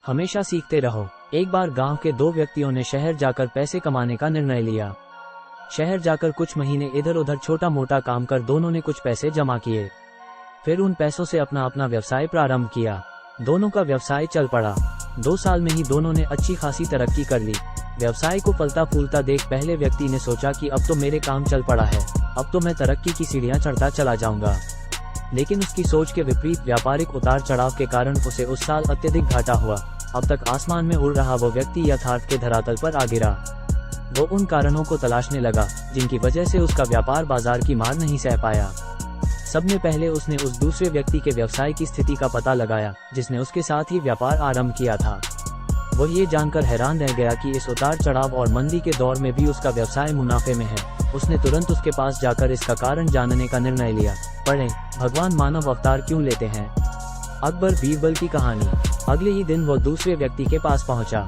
हमेशा सीखते रहो। एक बार गांव के दो व्यक्तियों ने शहर जाकर पैसे कमाने का निर्णय लिया। शहर जाकर कुछ महीने इधर उधर छोटा मोटा काम कर दोनों ने कुछ पैसे जमा किए। फिर उन पैसों से अपना अपना व्यवसाय प्रारंभ किया। दोनों का व्यवसाय चल पड़ा। 2 साल में ही दोनों ने अच्छी खासी तरक्की कर ली। व्यवसाय को फलता फूलता देख पहले व्यक्ति ने सोचा कि अब तो मेरे काम चल पड़ा है, अब तो मैं तरक्की की सीढ़ियां चढ़ता चला जाऊंगा। लेकिन उसकी सोच के विपरीत व्यापारिक उतार चढ़ाव के कारण उसे उस साल अत्यधिक घाटा हुआ। अब तक आसमान में उड़ रहा वो व्यक्ति यथार्थ के धरातल पर आ गिरा। वो उन कारणों को तलाशने लगा जिनकी वजह से उसका व्यापार बाजार की मार नहीं सह पाया। सबने पहले उसने उस दूसरे व्यक्ति के व्यवसाय की स्थिति का पता लगाया जिसने उसके साथ ही व्यापार आरंभ किया था। वो ये जानकर हैरान रह गया कि इस उतार चढ़ाव और मंदी के दौर में भी उसका व्यवसाय मुनाफे में है। उसने तुरंत उसके पास जाकर इसका कारण जानने का निर्णय लिया। पढ़ें, भगवान मानव अवतार क्यों लेते हैं? अकबर बीरबल की कहानी। अगले ही दिन वो दूसरे व्यक्ति के पास पहुंचा।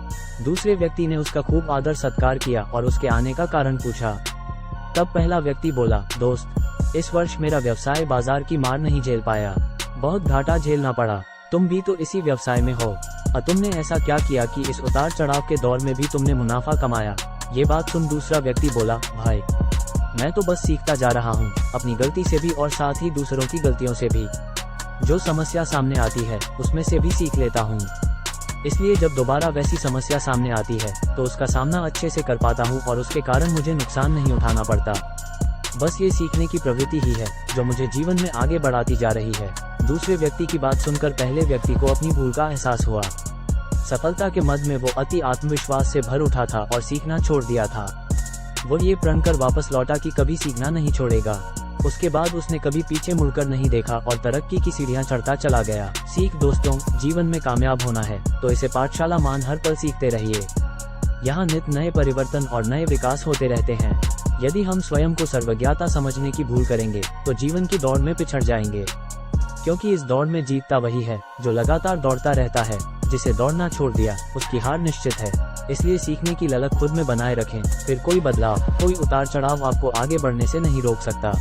दूसरे व्यक्ति ने उसका खूब आदर सत्कार किया और उसके आने का कारण पूछा। तब पहला व्यक्ति बोला, दोस्त, इस वर्ष मेरा व्यवसाय बाजार की मार नहीं झेल पाया, बहुत घाटा झेलना पड़ा। तुम भी तो इसी व्यवसाय में हो, तुमने ऐसा क्या किया कि इस उतार चढ़ाव के दौर में भी तुमने मुनाफा कमाया? ये बात सुन दूसरा व्यक्ति बोला, भाई, मैं तो बस सीखता जा रहा हूँ, अपनी गलती से भी और साथ ही दूसरों की गलतियों से भी। जो समस्या सामने आती है उसमें से भी सीख लेता हूँ, इसलिए जब दोबारा वैसी समस्या सामने आती है तो उसका सामना अच्छे से कर पाता हूँ और उसके कारण मुझे नुकसान नहीं उठाना पड़ता। बस ये सीखने की प्रवृत्ति ही है जो मुझे जीवन में आगे बढ़ाती जा रही है। दूसरे व्यक्ति की बात सुनकर पहले व्यक्ति को अपनी भूल का एहसास हुआ। सफलता के मद में वो अति आत्मविश्वास से भर उठा था और सीखना छोड़ दिया था। वो ये प्रण कर वापस लौटा कि कभी सीखना नहीं छोड़ेगा। उसके बाद उसने कभी पीछे मुड़कर नहीं देखा और तरक्की की सीढ़ियां चढ़ता चला गया। सीख दोस्तों, जीवन में कामयाब होना है तो इसे पाठशाला मान हर पल सीखते रहिए। यहाँ नित नए परिवर्तन और नए विकास होते रहते हैं। यदि हम स्वयं को सर्वज्ञता समझने की भूल करेंगे तो जीवन की दौड़ में पिछड़ जाएंगे, क्योंकि इस दौड़ में जीतता वही है जो लगातार दौड़ता रहता है। जिसे दौड़ना छोड़ दिया उसकी हार निश्चित है। इसलिए सीखने की ललक खुद में बनाए रखें, फिर कोई बदलाव, कोई उतार चढ़ाव आपको आगे बढ़ने से नहीं रोक सकता।